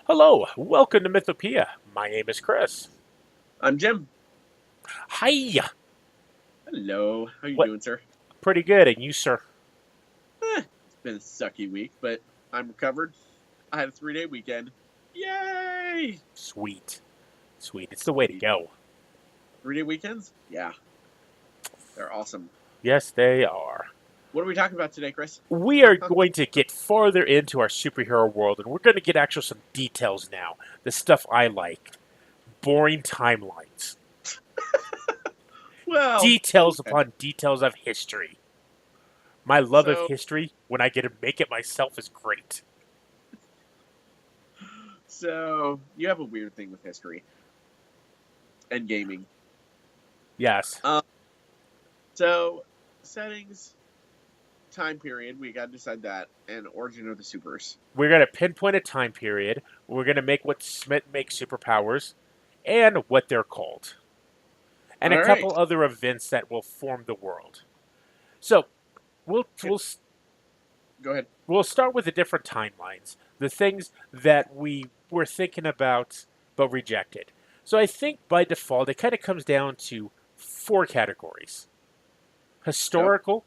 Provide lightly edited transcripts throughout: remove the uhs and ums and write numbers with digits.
Hello, welcome to Mythopoeia. My name is Chris. I'm Jim. Hi. Hello. How you What? doing, sir? Pretty good, and you, sir? It's been a sucky week, but I'm recovered. I had a 3-day weekend. Yay! Sweet, sweet. It's the way to The go. 3-day weekends? Yeah, they're awesome. Yes, they are. What are we talking about today, Chris? We are going to get farther into our superhero world, and we're going to get actual some details now. The stuff I like. Boring timelines. Well, Details okay. upon details of history. My love of So, history, when I get to make it myself, is great. so you have a weird thing with history and gaming. Yes. Um, so settings, time period, we got to decide that, and origin of the supers. We're going to pinpoint a time period. We're going to make what Smith makes superpowers and what they're called, and a All right. couple other events that will form the world. So we'll Can, we'll go ahead. we'll start with the different timelines, the things that we were thinking about but rejected. So I think by default it kind of comes down to four categories: Go. historical,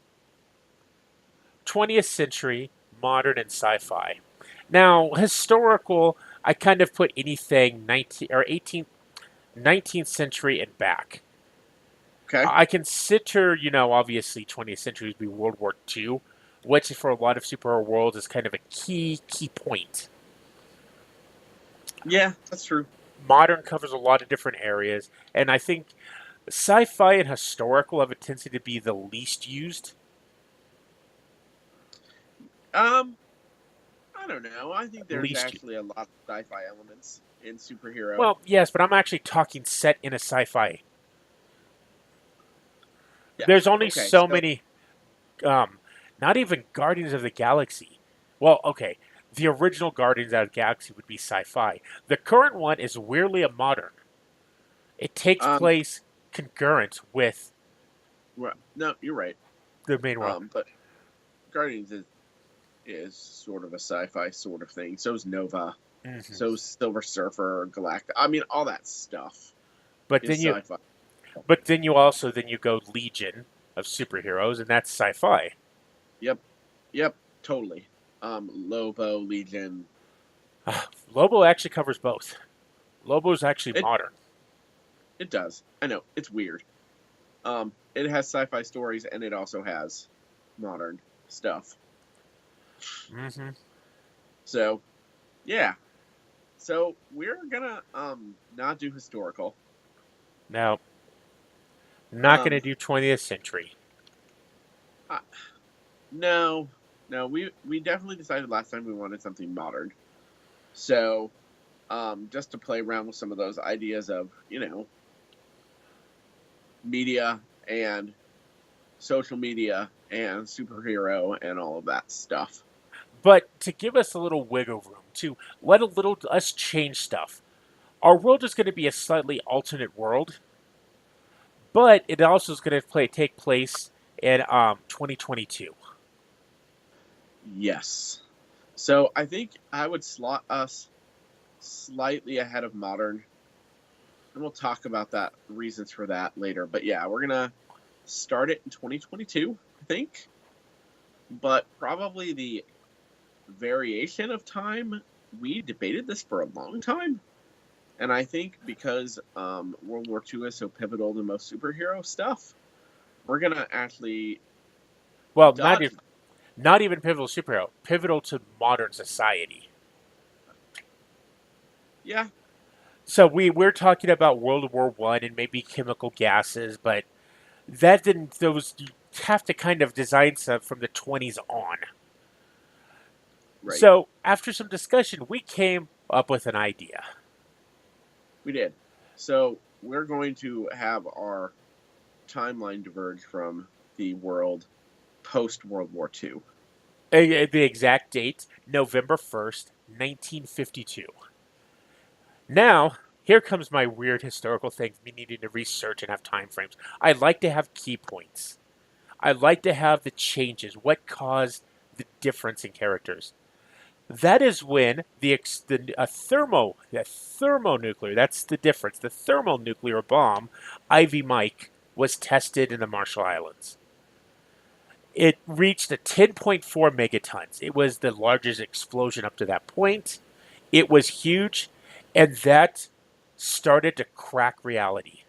20th century, modern, and sci-fi. Now, historical, I kind of put anything 19 or 18th, 19th century and back. Okay. I consider, obviously 20th century to be World War II, which for a lot of superhero worlds is kind of a key point. Yeah, that's true. Modern covers a lot of different areas, and I think sci-fi and historical have a tendency to be the least used. Um, I don't know. I think there's Least actually a lot of sci-fi elements in superhero. Well, yes, but I'm actually talking set in a sci-fi. Yeah. There's only Okay. so So, many not even Guardians of the Galaxy. Well, okay, the original Guardians of the Galaxy would be sci-fi. The current one is weirdly a modern. It takes um, place concurrent with well, no, you're right. the main world. But Guardians is sort of a sci-fi sort of thing. So's Nova. Hmm. So's Silver Surfer, Galactic. I mean, all that stuff But is then you, sci-fi. then you go Legion of superheroes, and that's sci-fi. Yep. Yep. Totally. Lobo, Legion. Lobo actually covers both. Lobo's actually It modern. it does. I know it's weird. It has sci-fi stories and it also has modern stuff. Hmm. So yeah. So we're gonna not do historical. Now, not going to Um do 20th century. uh, no, no, we definitely decided last time we wanted something modern. So just to play around with some of those ideas of, media and social media and superhero and all of that stuff. But to give us a little wiggle room, to let a little us change stuff. Our world is going to be a slightly alternate world, but it also is going to take place in 2022. Yes. So I think I would slot us slightly ahead of modern, and we'll talk about that reasons for that later. But yeah, we're gonna start it in 2022, I think. But probably the variation of time, we debated this for a long time. And I think because World War II is so pivotal to most superhero stuff, we're gonna actually Well, dodge. not even pivotal superhero, pivotal to modern society. Yeah, So we're talking about World War I and maybe chemical gases, but that didn't those you have to kind of design stuff from the 20s on. right. So after some discussion, we came up with an idea. We did. So we're going to have our timeline diverge from the world post World War II. The exact date, November 1st, 1952. Now, here comes my weird historical thing, me needing to research and have time frames. I like to have key points. I like to have the changes, what caused the difference in characters. That is when a thermonuclear, that's the difference. The thermonuclear bomb, Ivy Mike, was tested in the Marshall Islands. It reached a 10.4 megatons. It was the largest explosion up to that point. It was huge, and that started to crack reality.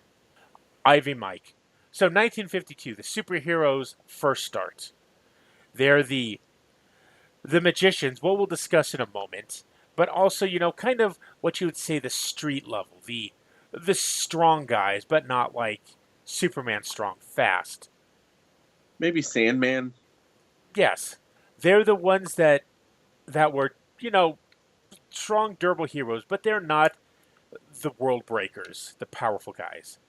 Ivy Mike. So 1952, the superheroes first start. They're the magicians, what we'll discuss in a moment, but also, kind of what you would say the street level, the strong guys, but not like Superman strong, fast. Maybe Sandman. Yes, they're the ones that were, strong, durable heroes, but they're not the world breakers, the powerful guys.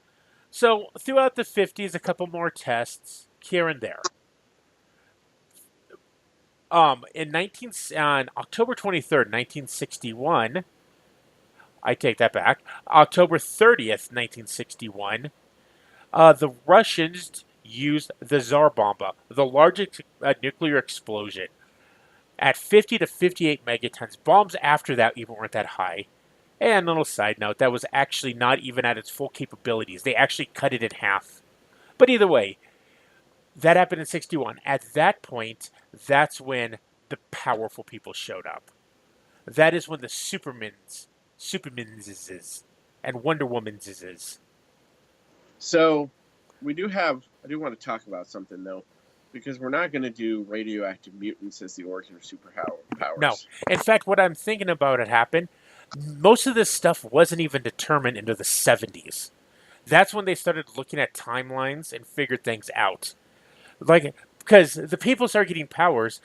So throughout the 50s, a couple more tests here and there. On October 23rd, 1961, I take that back. October 30th, 1961, the Russians used the Tsar Bomba, the largest nuclear explosion, at 50 to 58 megatons. Bombs after that even weren't that high. And a little side note, that was actually not even at its full capabilities. They actually cut it in half. But either way, that happened in 61. At that point, that's when the powerful people showed up. That is when the Supermans, and Wonder Woman's is. So I do want to talk about something though, because we're not going to do radioactive mutants as the origin of No. superpowers. In fact, what I'm thinking about it happened, most of this stuff wasn't even determined into the 70s. That's when they started looking at timelines and figured things out. Like, because the people started getting powers,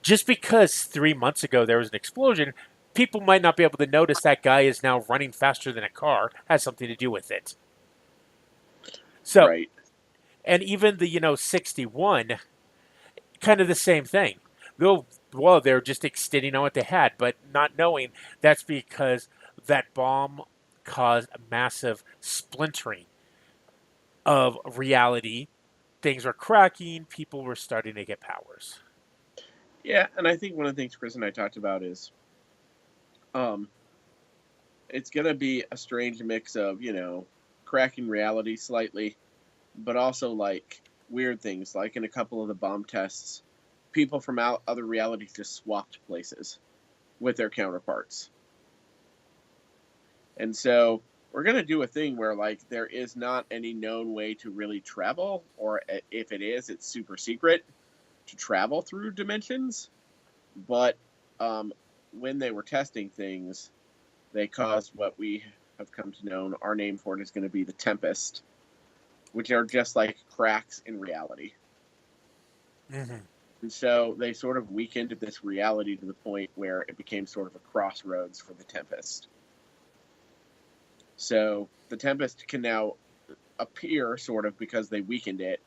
just because 3 months ago there was an explosion, people might not be able to notice that guy is now running faster than a car, has something to do with it. So, Right. and even the, 61, kind of the same thing. Well, they're just extending on what they had, but not knowing that's because that bomb caused a massive splintering of reality. Things were cracking, people were starting to get powers. Yeah, and I think one of the things Chris and I talked about is um it's going to be a strange mix of, cracking reality slightly, but also like weird things like in a couple of the bomb tests, people from other realities just swapped places with their counterparts. And so we're going to do a thing where like there is not any known way to really travel, or if it is, it's super secret to travel through dimensions. But um, when they were testing things, they caused what we have come to know. Our name for it is going to be the Tempest, which are just like cracks in reality. Mm-hmm. And so they sort of weakened this reality to the point where it became sort of a crossroads for the Tempest. So the Tempest can now appear sort of because they weakened it,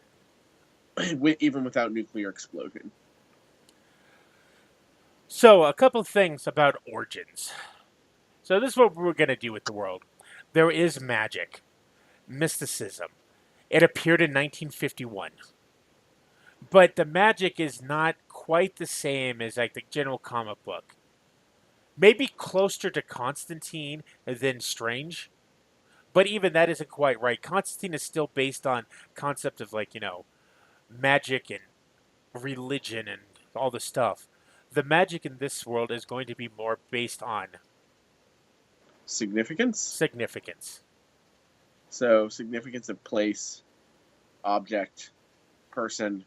even without nuclear explosion. So, a couple things about origins. So, this is what we're going to do with the world. There is magic, mysticism. It appeared in 1951. But the magic is not quite the same as like the general comic book. Maybe closer to Constantine than Strange, but even that isn't quite right. Constantine is still based on concept of like, magic and religion and all the stuff. The magic in this world is going to be more based on Significance. significance. So significance of place, object, person.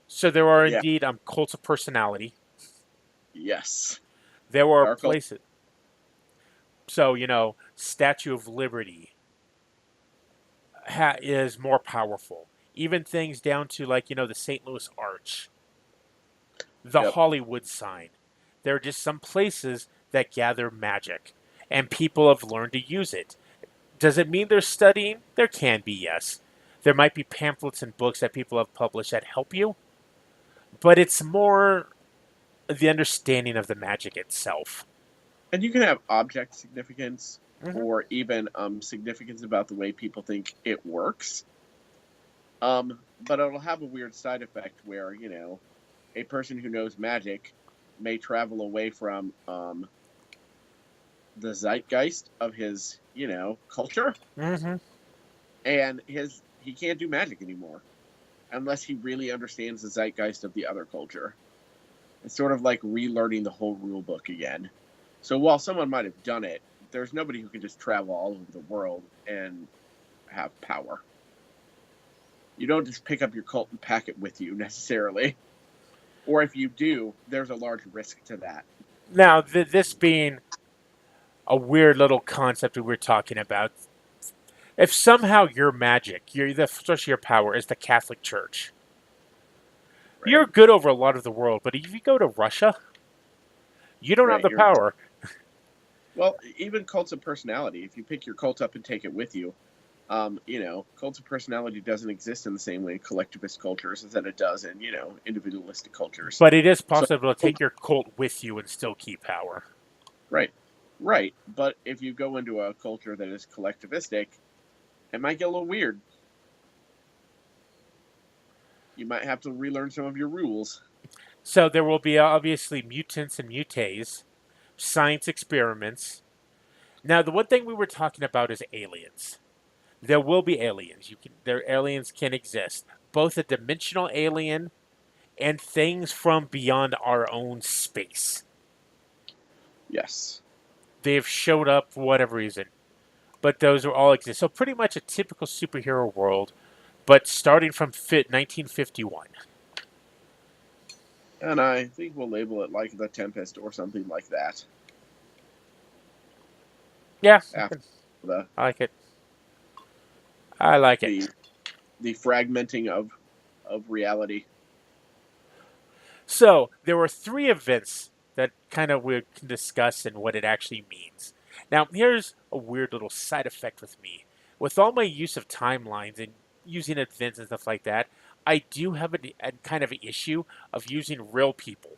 So there are Yeah. indeed cults of personality. Yes. There are Dark. places. So Statue of Liberty is more powerful. Even things down to like the St. Louis Arch, the Yep. Hollywood sign. There are just some places that gather magic, and people have learned to use it. Does it mean they're studying? There can be, yes. There might be pamphlets and books that people have published that help you, but it's more the understanding of the magic itself. And you can have object significance, Mm-hmm. or even significance about the way people think it works. But it'll have a weird side effect where, a person who knows magic may travel away from the zeitgeist of his, culture, Hmm. and he can't do magic anymore unless he really understands the zeitgeist of the other culture. It's sort of like relearning the whole rule book again. So while someone might have done it, there's nobody who can just travel all over the world and have power. You don't just pick up your cult and pack it with you necessarily. Or if you do, there's a large risk to that. Now, this being a weird little concept we were talking about, if somehow your magic, especially your power, is the Catholic Church, you're Right? good over a lot of the world. But if you go to Russia, you don't have Right. the power. Well, even cults of personality, if you pick your cult up and take it with you, cults of personality doesn't exist in the same way in collectivist cultures as that it does in, individualistic cultures. But it is So, possible to take your cult with you and still keep power. right, right. But if you go into a culture that is collectivistic, it might get a little weird. You might have to relearn some of your rules. So there will be obviously mutants and mutates, science experiments. Now, the one thing we were talking about is aliens. There will be aliens. Their aliens can exist, both a dimensional alien and things from beyond our own space. Yes. They've showed up for whatever reason, but those will all exist. So pretty much a typical superhero world, but starting from 1951. And I think we'll label it like the Tempest or something like that. Yeah, After the I like it. I like it. the the fragmenting of reality. So there were three events that kind of we can discuss and what it actually means. Now, here's a weird little side effect with me. With all my use of timelines and using events and stuff like that, I do have a kind of an issue of using real people.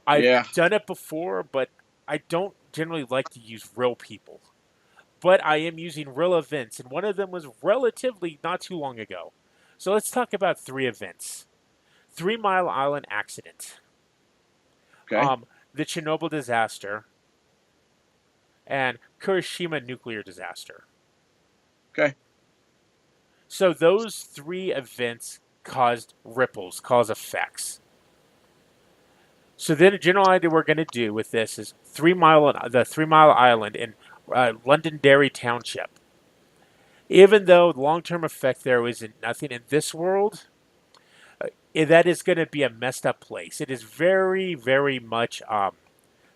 I've Yeah. done it before, but I don't generally like to use real people. But I am using real events, and one of them was relatively not too long ago. So let's talk about three events. 3 Mile Island accident, Okay. the Chernobyl disaster, and Hiroshima nuclear disaster. Okay. So those three events caused ripples, caused effects. So then, a general idea we're going to do with this is the 3 Mile Island in Londonderry Township. Even though the long-term effect there isn't nothing in this world, that is going to be a messed up place. It is very, very much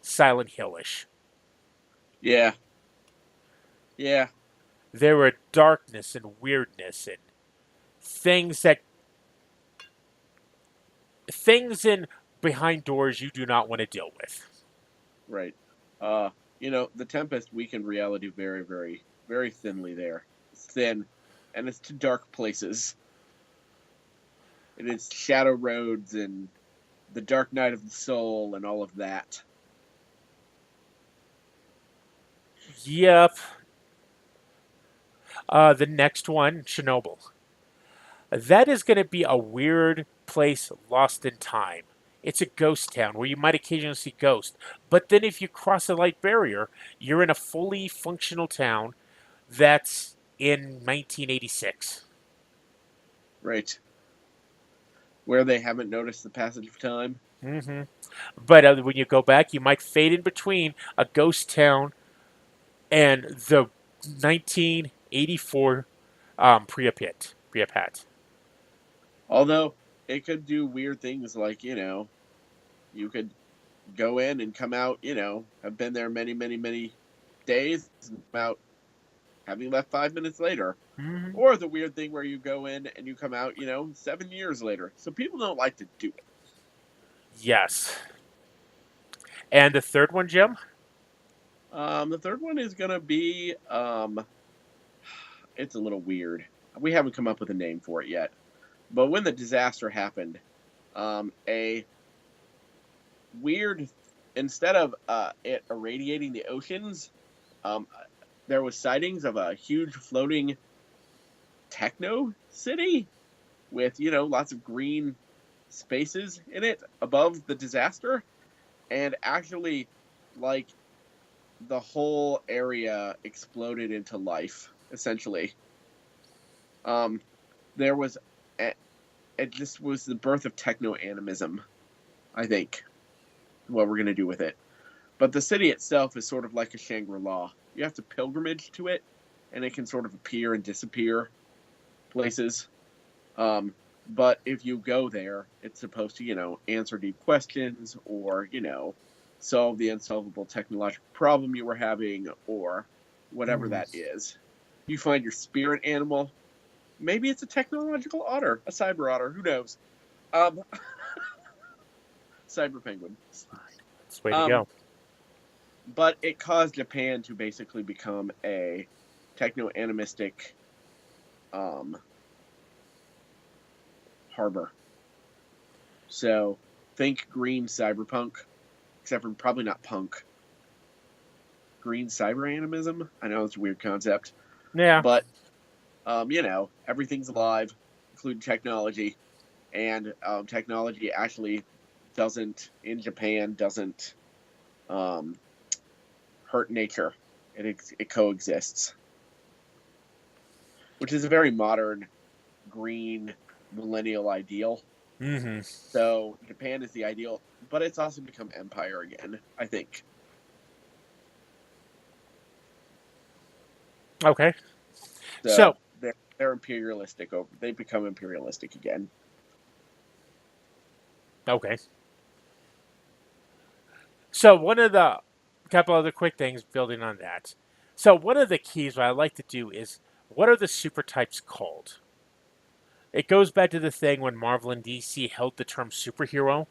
Silent Hillish. Yeah. Yeah. There were darkness and weirdness and things that things in behind doors you do not want to deal with. Right. The Tempest weakened reality very, very, very thinly there. It's thin, and it's to dark places. It is shadow roads and the dark night of the soul and all of that. Yep. The next one, Chernobyl. That is going to be a weird place lost in time. It's a ghost town where you might occasionally see ghosts. But then if you cross a light barrier, you're in a fully functional town that's in 1986. Right. Where they haven't noticed the passage of time. Hmm. But when you go back, you might fade in between a ghost town and the 1984 Pripyat. Although it could do weird things like, you could go in and come out, have been there many, many, many days, and come out having left 5 minutes later. Hmm. Or the weird thing where you go in and you come out, 7 years later. So people don't like to do it. Yes. And the third one, Jim? The third one is gonna be it's a little weird. We haven't come up with a name for it yet. But when the disaster happened, a weird instead of it irradiating the oceans, um, there was sightings of a huge floating techno city with lots of green spaces in it above the disaster, and actually, like, the whole area exploded into life. Essentially, um, there was a, this was the birth of techno animism. I think what we're gonna do with it. But the city itself is sort of like a Shangri La. You have to pilgrimage to it, and it can sort of appear and disappear places. Um, but if you go there, it's supposed to, answer deep questions or, solve the unsolvable technological problem you were having or whatever Hmm. that is. You find your spirit animal. Maybe it's a technological otter, a cyber otter. Who knows? Um, cyber penguin. That's the way to Um, go. but it caused Japan to basically become a techno animistic um, harbor. So think green cyberpunk, except for probably not punk. Green cyber animism. I know it's a weird concept, Yeah. but everything's alive, including technology, and technology actually doesn't in Japan doesn't um, hurt nature. It coexists, which is a very modern green millennial ideal. Hmm. So Japan is the ideal, but it's also become empire again, I think. Okay. So So they're imperialistic over they become imperialistic again. okay. So one of the couple other quick things building on that. So one of the keys what I like to do is what are the super types called? It goes back to the thing when Marvel and DC held the term superhero,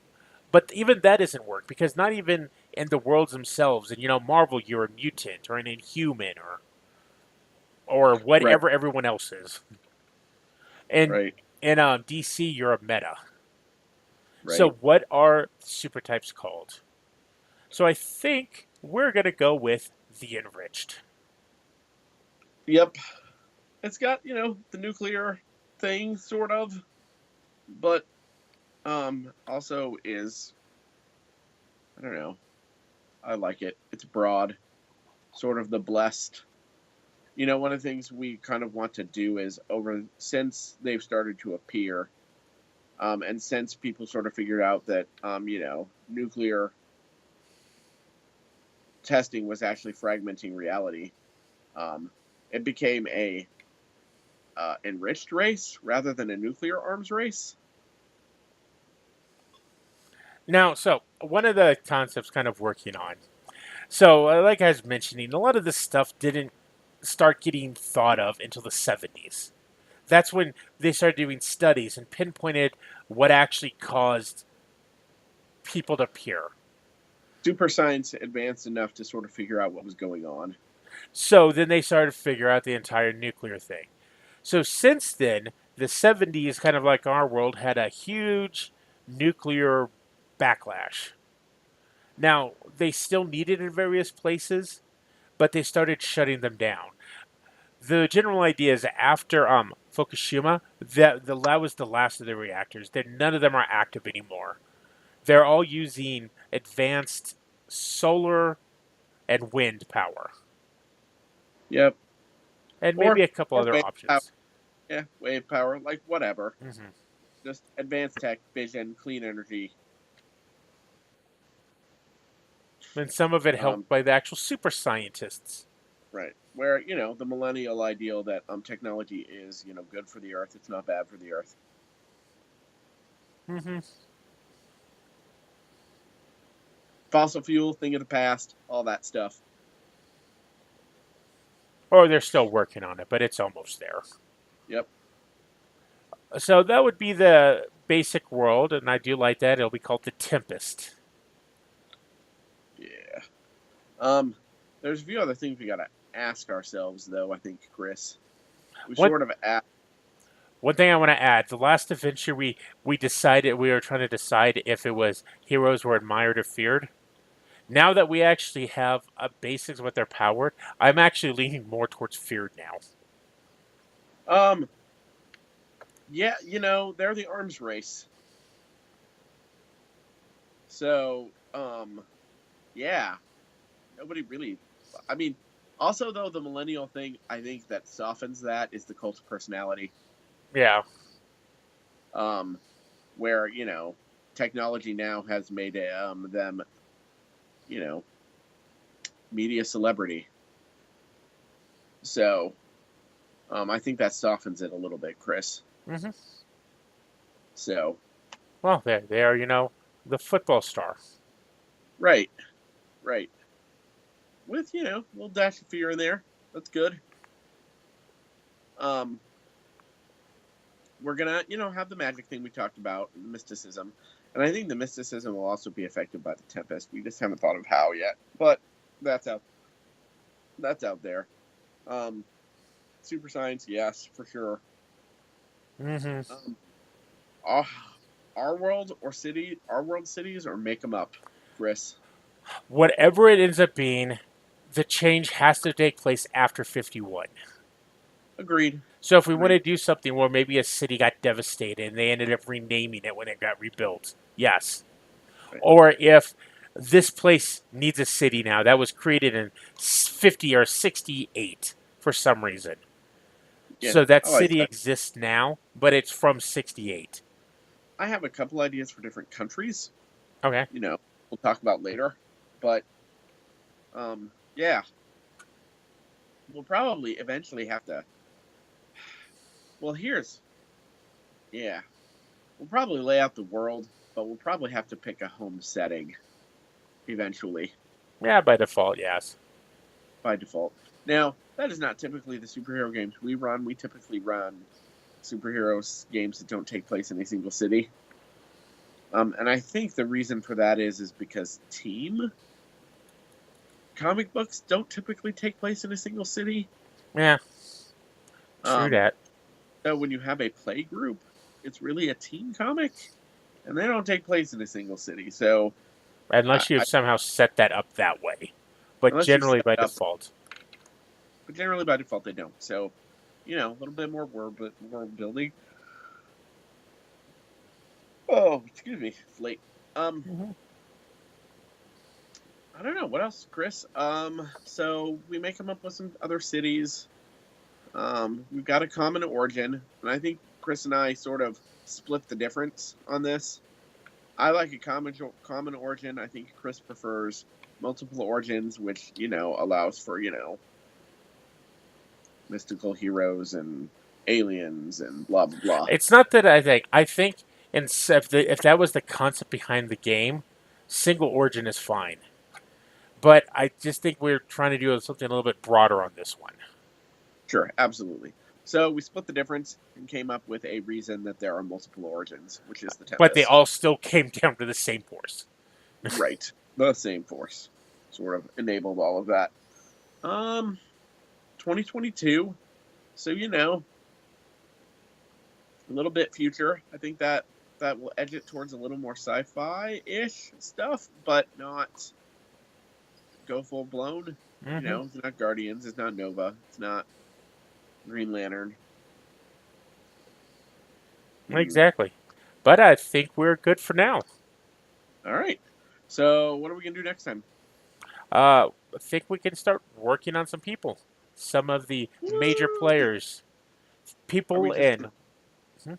but even that doesn't work because not even in the worlds themselves. And Marvel, you're a mutant or an Inhuman or Right, whatever everyone else is. And right, in DC, you're a meta. So right. what are super types called? So I think we're gonna go with the enriched. Yep. It's got, the nuclear thing sort of, but also is I don't know. I like it. It's broad, sort of the blessed. One of the things we kind of want to do is over since they've started to appear, and since people sort of figured out that nuclear testing was actually fragmenting reality, um, it became a enriched race rather than a nuclear arms race. Now, so one of the concepts kind of working on. So, like I was mentioning, a lot of this stuff didn't start getting thought of until the 70s. That's when they started doing studies and pinpointed what actually caused people to appear. Super science advanced enough to sort of figure out what was going on. So then they started to figure out the entire nuclear thing. So since then, the 70s, kind of like our world, had a huge nuclear backlash. Now, they still need it in various places, but they started shutting them down. The general idea is that after Fukushima, that was the last of the reactors. That none of them are active anymore. They're all using advanced solar and wind power, Yep. and maybe Or a couple or other wave power. options. Yeah, wave power, like whatever. Hmm. Just advanced tech, vision, clean energy. And some of it Um, helped by the actual super scientists. right. Where, the millennial ideal that technology is, good for the earth, it's not bad for the earth. Hmm. Fossil fuel, thing of the past, all that stuff. Or they're still working on it, but it's almost there. Yep. So that would be the basic world, and I do like that. It'll be called the Tempest. Yeah. Um, there's a few other things we gotta ask ourselves though, I think, Chris. We One sort of asked one thing I want to add: the last adventure we decided we were trying to decide if it was heroes were admired or feared. Now that we actually have a basics of what they're powered, I'm actually leaning more towards feared now. um yeah, they're the arms race. So, yeah, nobody really. I mean, also though the millennial thing, I think that softens that is the cult of personality. Yeah. Um, where technology now has made them you know media celebrity. So, I think that softens it a little bit, Chris. Hmm. So, Well, they are, the football star. right, right. With a little dash of fear in there. That's good. Um, we're gonna have the magic thing we talked about, the mysticism, and I think the mysticism will also be affected by the tempest. We just haven't thought of how yet, but that's out. That's out there. Um, super science, yes, for sure. Hmm. Um, our, our world or city, our world cities, or make them up, Chris. Whatever it ends up being, the change has to take place after 51. Agreed. So if we want Agreed. to do something where maybe a city got devastated and they ended up renaming it when it got rebuilt, yes. Right. Or if this place needs a city now that was created in 50 or 68 for some reason. Yeah, So that I like city that. exists now, but it's from 68. I have a couple ideas for different countries. Okay. We'll talk about later, but yeah, we'll probably eventually have to. Well, yeah, we'll probably lay out the world, but we'll probably have to pick a home setting eventually Yeah, by default, yes. by default. Now, that is not typically the superhero games we run. We typically run superheroes games that don't take place in a single city. And I think the reason for that is because team comic books don't typically take place in a single city. Yeah, true Um, that. so when you have a play group, it's really a team comic, and they don't take place in a single city. So Unless you I have somehow set that up that way. But unless you generally set by it up, default. but generally by default they don't. So a little bit more world building. Oh, excuse me, it's late. Um, Hmm. I don't know what else, Chris. So we may come up with some other cities. We've got a common origin, and I think Chris and I sort of split the difference on this. I like a common origin. I think Chris prefers multiple origins, which allows for mystical heroes and aliens and blah blah blah. It's not that I think. I think if that was the concept behind the game, single origin is fine. But I just think we're trying to do something a little bit broader on this one. Sure, absolutely. So we split the difference and came up with a reason that there are multiple origins, which is the But they Tempest. all still came down to the same force. Right. The same force sort of enabled all of that. 2022. So a little bit future. I think that will edge it towards a little more sci-fi ish stuff, but not go full blown. Hmm. It's not Guardians, it's not Nova, it's not Green Lantern. Hmm. Exactly. But I think we're good for now. All right. So what are we gonna do next time? I think we can start working on some people. Some of the major Woo! players. Are we People just in. gonna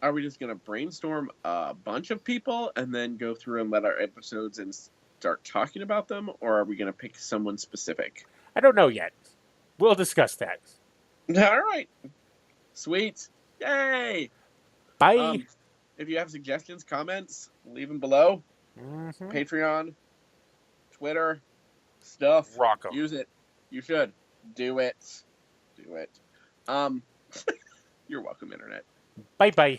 are we just gonna brainstorm a bunch of people and then go through and let our episodes and start talking about them, or are we gonna pick someone specific? I don't know yet. We'll discuss that. All right. Sweet. Yay. Bye. Um, if you have suggestions, comments, leave them below. Hmm. Patreon, Twitter, stuff. Rock 'em. Use it. You should. Do it. Do it. Um, you're welcome, Internet. Bye bye.